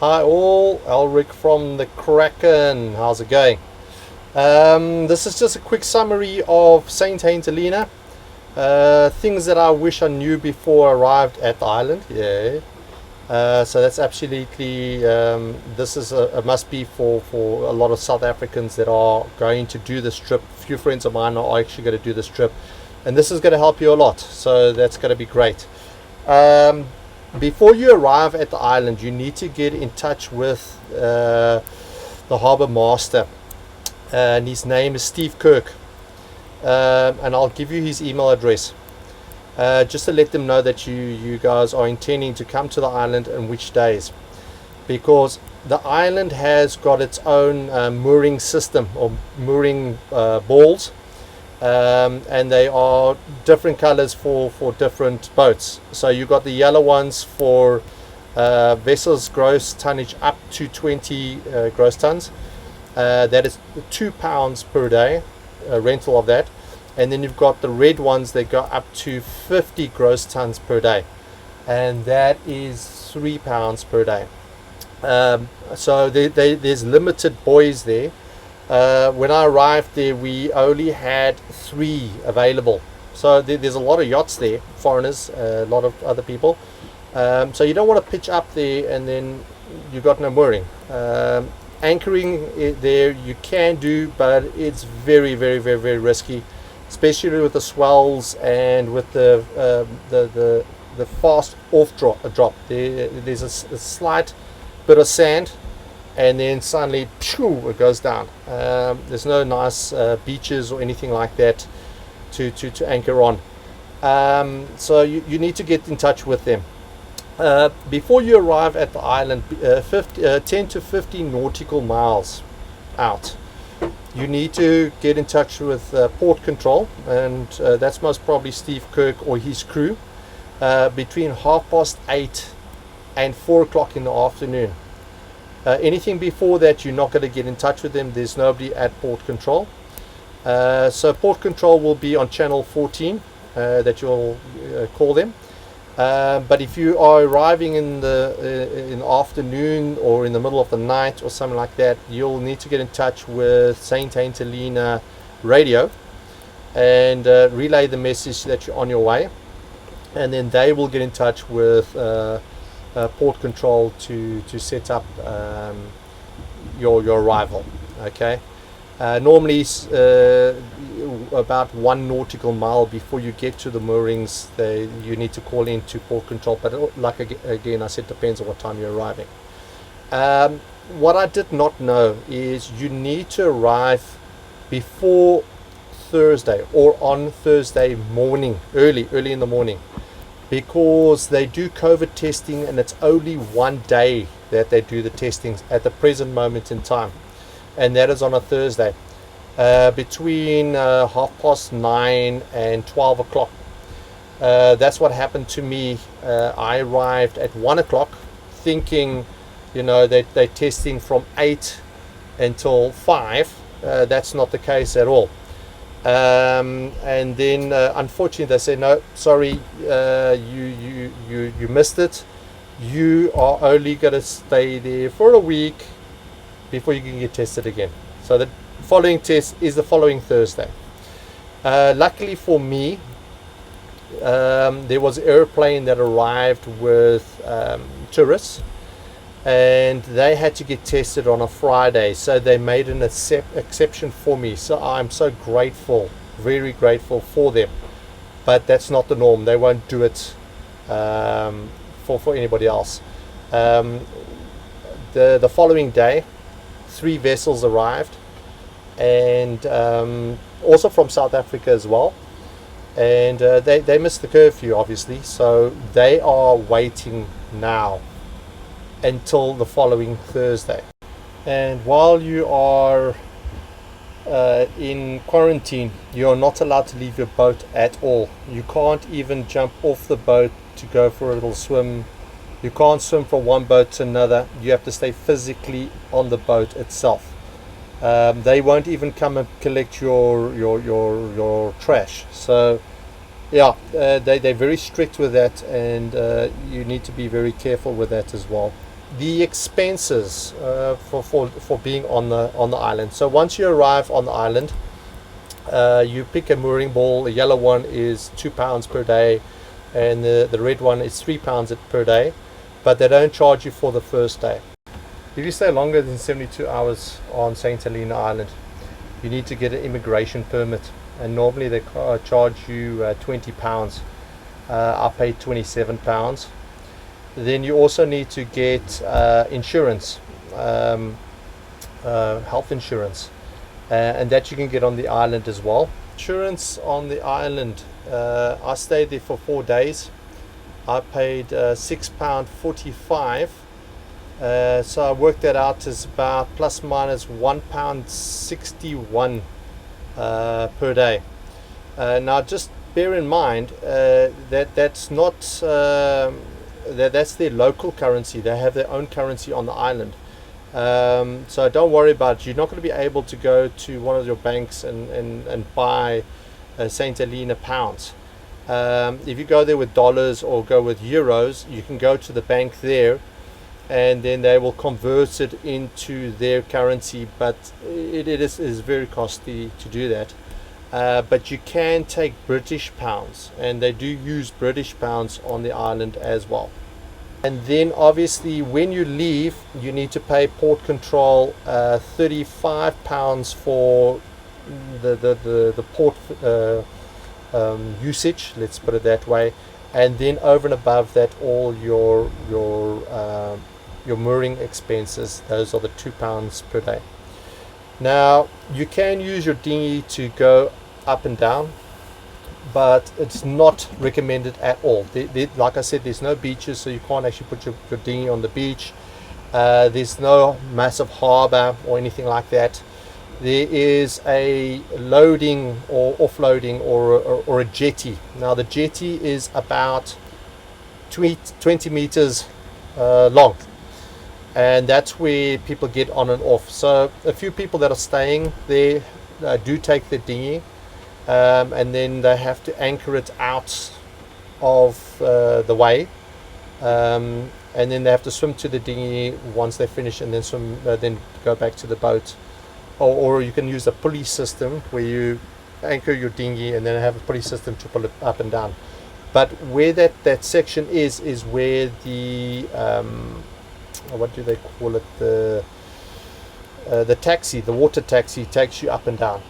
Hi all, Elric from the Kraken. How's it going? This is just a quick summary of St Helena. Things that I wish I knew before I arrived at the island. Yeah. So that's absolutely, this is a must-be for a lot of South Africans that are going to do this trip. A few friends of mine are actually going to do this trip, and this is going to help you a lot. So that's going to be great. Before you arrive at the island, you need to get in touch with the harbour master, and his name is Steve Kirk, and I'll give you his email address, just to let them know that you guys are intending to come to the island and which days, because the island has got its own mooring system, or mooring balls, and they are different colors for different boats. So you got the yellow ones for vessels gross tonnage up to 20 gross tons. That is £2 per day rental of that. And then you've got the red ones that go up to 50 gross tons per day, and that is £3 per day. So there's limited buoys there. When I arrived there, we only had 3 available. So there's a lot of yachts there, foreigners, a lot of other people. So you don't want to pitch up there and then you got no mooring. Anchoring there you can do, but it's very, very, very, very risky, especially with the swells and with the fast off drop. There's a slight bit of sand, and then suddenly it goes down. There's no nice beaches or anything like that to anchor on. So you need to get in touch with them. Before you arrive at the island, 10 to 15 nautical miles out, you need to get in touch with port control, and that's most probably Steve Kirk or his crew, between 8:30 and 4 o'clock in the afternoon. Anything before that, you're not going to get in touch with them. There's nobody at port control. So port control will be on channel 14, that you'll call them. But if you are arriving in the afternoon or in the middle of the night or something like that, you'll need to get in touch with St Helena radio and relay the message that you're on your way, and then they will get in touch with port control to set up your arrival. Okay. Normally about 1 nautical mile before you get to the moorings, you need to call in to port control, but like again I said, depends on what time you're arriving. What I did not know is you need to arrive before Thursday or on Thursday morning, early in the morning, because they do COVID testing, and it's only 1 day that they do the testings at the present moment in time, and that is on a Thursday, between 9:30 and 12 o'clock. That's what happened to me. I arrived at 1 o'clock thinking, that they're testing from 8 until 5. That's not the case at all. And then unfortunately they say, no, sorry, you missed it. You are only going to stay there for a week before you can get tested again. So the following test is the following Thursday. Luckily for me, there was an airplane that arrived with tourists, and they had to get tested on a Friday, so they made an exception for me. So I'm so grateful, very grateful for them, but that's not the norm. They won't do it for anybody else. The following day, 3 vessels arrived, and also from South Africa as well, and they missed the curfew obviously, so they are waiting now until the following Thursday. And while you are in quarantine, you are not allowed to leave your boat at all. You can't even jump off the boat to go for a little swim. You can't swim from one boat to another. You have to stay physically on the boat itself. They won't even come and collect your trash. So yeah, they're very strict with that, and you need to be very careful with that as well. the expenses for being on the island. So once you arrive on the island, you pick a mooring ball. The yellow one is £2 per day, and the red one is £3 per day, but they don't charge you for the first day. If you stay longer than 72 hours on St Helena Island, you need to get an immigration permit, and normally they charge you £20. I paid £27. Then you also need to get insurance, health insurance, and that you can get on the island as well. Insurance on the island, I stayed there for 4 days. I paid £6.45, so I worked that out as about plus minus £1.61 per day. Now just bear in mind that's not that's their local currency. They have their own currency on the island, so don't worry about it. You're not going to be able to go to one of your banks and buy St Helena pounds. If you go there with dollars or go with euros, you can go to the bank there, and then they will convert it into their currency, but it is very costly to do that. But you can take British pounds, and they do use British pounds on the island as well. And then obviously when you leave, you need to pay port control £35 for the port usage, let's put it that way, and then over and above that, all your mooring expenses, those are the £2 per day. Now you can use your dinghy to go up and down, but it's not recommended at all. Like I said, there's no beaches, so you can't actually put your dinghy on the beach. There's no massive harbor or anything like that. There is a loading or offloading or a jetty. Now the jetty is about 20 meters long, and that's where people get on and off. So a few people that are staying there do take their dinghy, and then they have to anchor it out of the way, and then they have to swim to the dinghy once they finish, and then then go back to the boat. Or you can use a pulley system where you anchor your dinghy and then have a pulley system to pull it up and down. But where that section is where the what do they call it, the taxi, the water taxi, takes you up and down.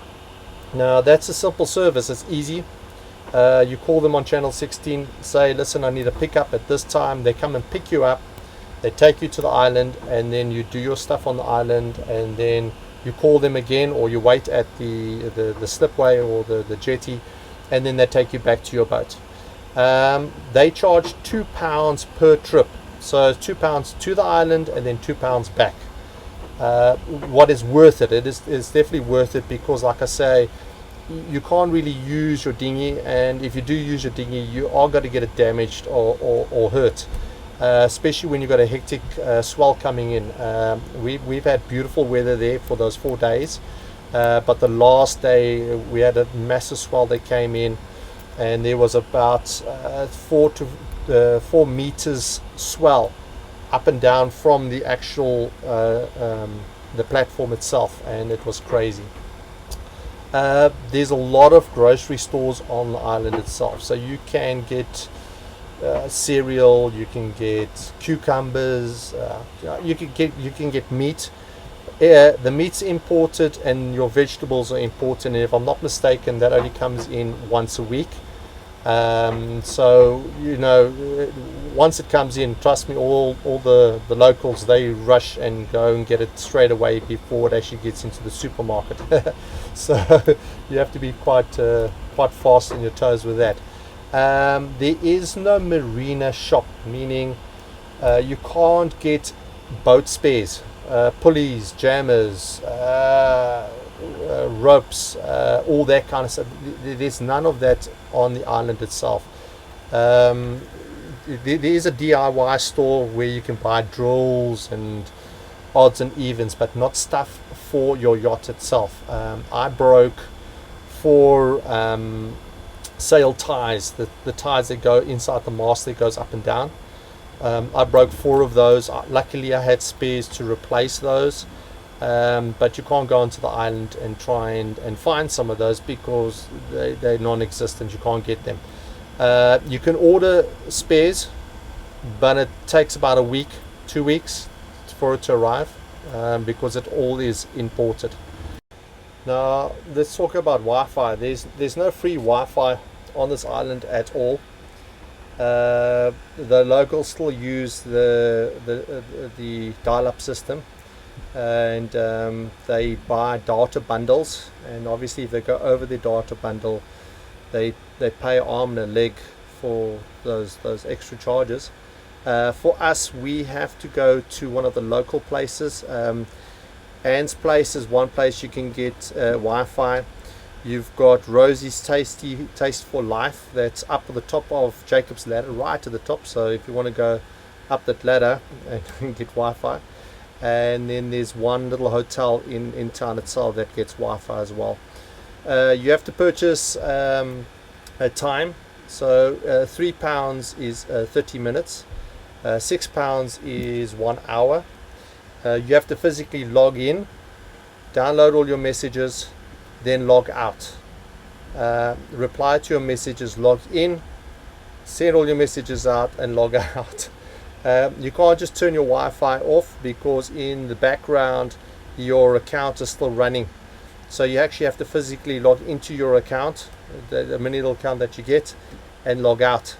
Now that's a simple service. It's easy. You call them on channel 16, say, listen, I need a pickup at this time. They come and pick you up, they take you to the island, and then you do your stuff on the island, and then you call them again, or you wait at the slipway or the jetty, and then they take you back to your boat. They charge £2 per trip, so £2 to the island and then £2 back. What is worth it? It is definitely worth it, because like I say, you can't really use your dinghy, and if you do use your dinghy, you are going to get it damaged or hurt. Especially when you've got a hectic swell coming in. We've had beautiful weather there for those 4 days, but the last day we had a massive swell that came in, and there was about 4 meters swell up and down from the actual the platform itself, and it was crazy. There's a lot of grocery stores on the island itself, so you can get cereal, you can get cucumbers, you can get meat. The meat's imported and your vegetables are imported, and if I'm not mistaken, that only comes in once a week. So once it comes in, trust me, all the locals, they rush and go and get it straight away before it actually gets into the supermarket. So you have to be quite fast on your toes with that. There is no marina shop, meaning you can't get boat spares, pulleys, jammers, ropes, all that kind of stuff. There's none of that on the island itself. There is a DIY store where you can buy drills and odds and evens, but not stuff for your yacht itself. I broke 4 sail ties, the ties that go inside the mast that goes up and down. I broke 4 of those. Luckily I had spares to replace those, but you can't go onto the island and try and find some of those because they're non-existent. You can't get them. You can order spares, but it takes about a week, 2 weeks for it to arrive, because it all is imported. Now let's talk about Wi-Fi. There's no free Wi-Fi on this island at all. The locals still use the dial-up system, and they buy data bundles, and obviously if they go over the data bundle, they pay an arm and a leg for those extra charges. For us, we have to go to one of the local places. Anne's Place is one place you can get Wi-Fi. You've got Rosie's Taste for Life, that's up at the top of Jacob's Ladder, right at the top. So if you want to go up that ladder and get Wi-Fi. And then there's one little hotel in town itself that gets Wi-Fi as well. You have to purchase a time. So £3 is 30 minutes. £6 is 1 hour. You have to physically log in, download all your messages, then log out. Reply to your messages, log in, send all your messages out, and log out. You can't just turn your Wi-Fi off because in the background your account is still running. So you actually have to physically log into your account, the mini little account that you get, and log out.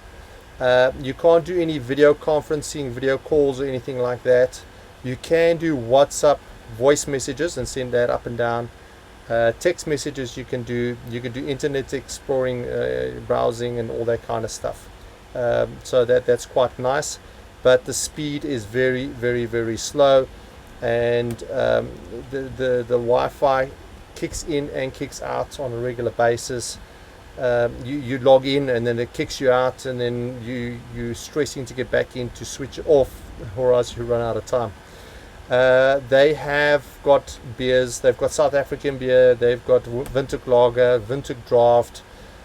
You can't do any video conferencing, video calls, or anything like that. You can do WhatsApp voice messages and send that up and down. Text messages you can do internet exploring, browsing, and all that kind of stuff. So that's quite nice, but the speed is very, very, very slow, and the Wi-Fi kicks in and kicks out on a regular basis. You log in and then it kicks you out, and then you're stressing to get back in to switch it off, or else you run out of time. They have got beers. They've got South African beer. They've got Vintage Lager, Vintage Draft.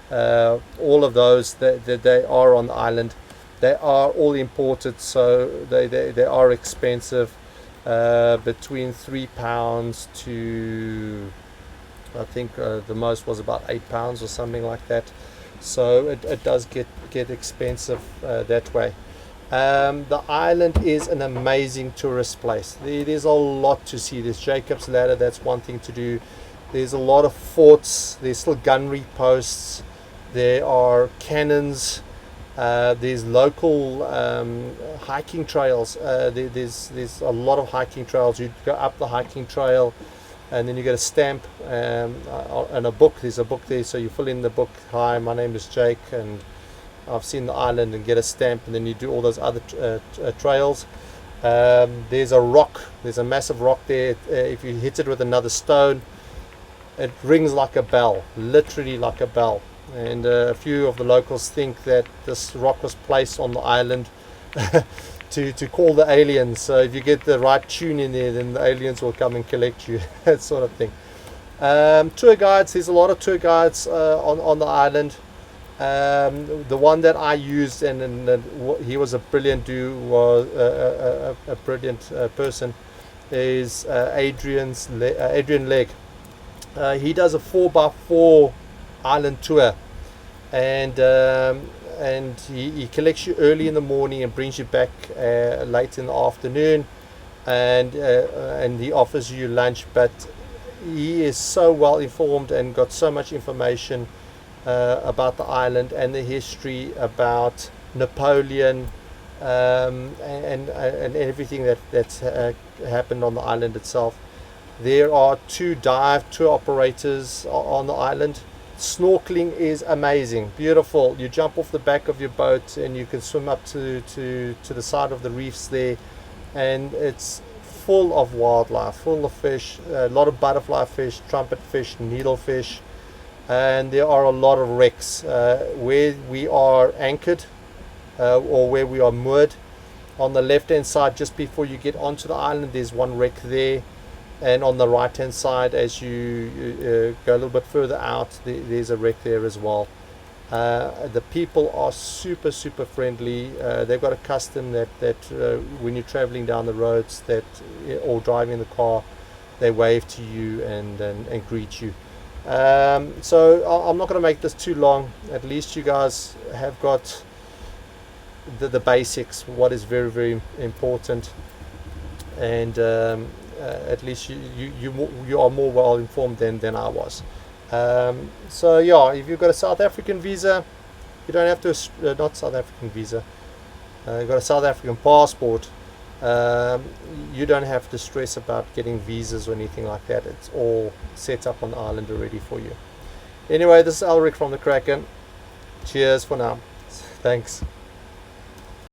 All of those that they are on the island. They are all imported, so they are expensive. Between £3 to, I think the most was about £8 or something like that. So it does get expensive that way. The island is an amazing tourist place. There's a lot to see. There's Jacob's Ladder, that's one thing to do. There's a lot of forts. There's still gunnery posts. There are cannons. There's local hiking trails. There's a lot of hiking trails. You go up the hiking trail, and then you get a stamp and a book. There's a book there, so you fill in the book. Hi, my name is Jake, and I've seen the island, and get a stamp, and then you do all those other trails. There's a rock. There's a massive rock there. If you hit it with another stone, it rings like a bell, literally like a bell. And a few of the locals think that this rock was placed on the island to call the aliens. So if you get the right tune in there, then the aliens will come and collect you, that sort of thing. Tour guides. There's a lot of tour guides on the island. The one that I used, and he was a brilliant dude, was a brilliant person, is Adrian Legg. He does a 4x4 island tour, and he collects you early in the morning and brings you back late in the afternoon, and he offers you lunch. But he is so well informed and got so much information about the island and the history, about Napoleon, and everything that's happened on the island itself. There are 2 dive tour operators on the island. Snorkeling is amazing, beautiful. You jump off the back of your boat and you can swim up to the side of the reefs there, and it's full of wildlife, full of fish, a lot of butterfly fish, trumpet fish, needlefish. And there are a lot of wrecks where we are anchored, or where we are moored. On the left hand side, just before you get onto the island, there's one wreck there, and on the right hand side, as you go a little bit further out, there's a wreck there as well. The people are super friendly. They've got a custom that when you're traveling down the roads or driving the car, they wave to you and greet you. So I'm not going to make this too long. At least you guys have got the basics, what is very important, and at least you are more well informed than I was. So yeah, if you've got a South African visa, you don't have to, not South African visa, you've got a South African passport, you don't have to stress about getting visas or anything like that. It's all set up on the island already for you. Anyway, this is Alric from the Kraken. Cheers for now. Thanks.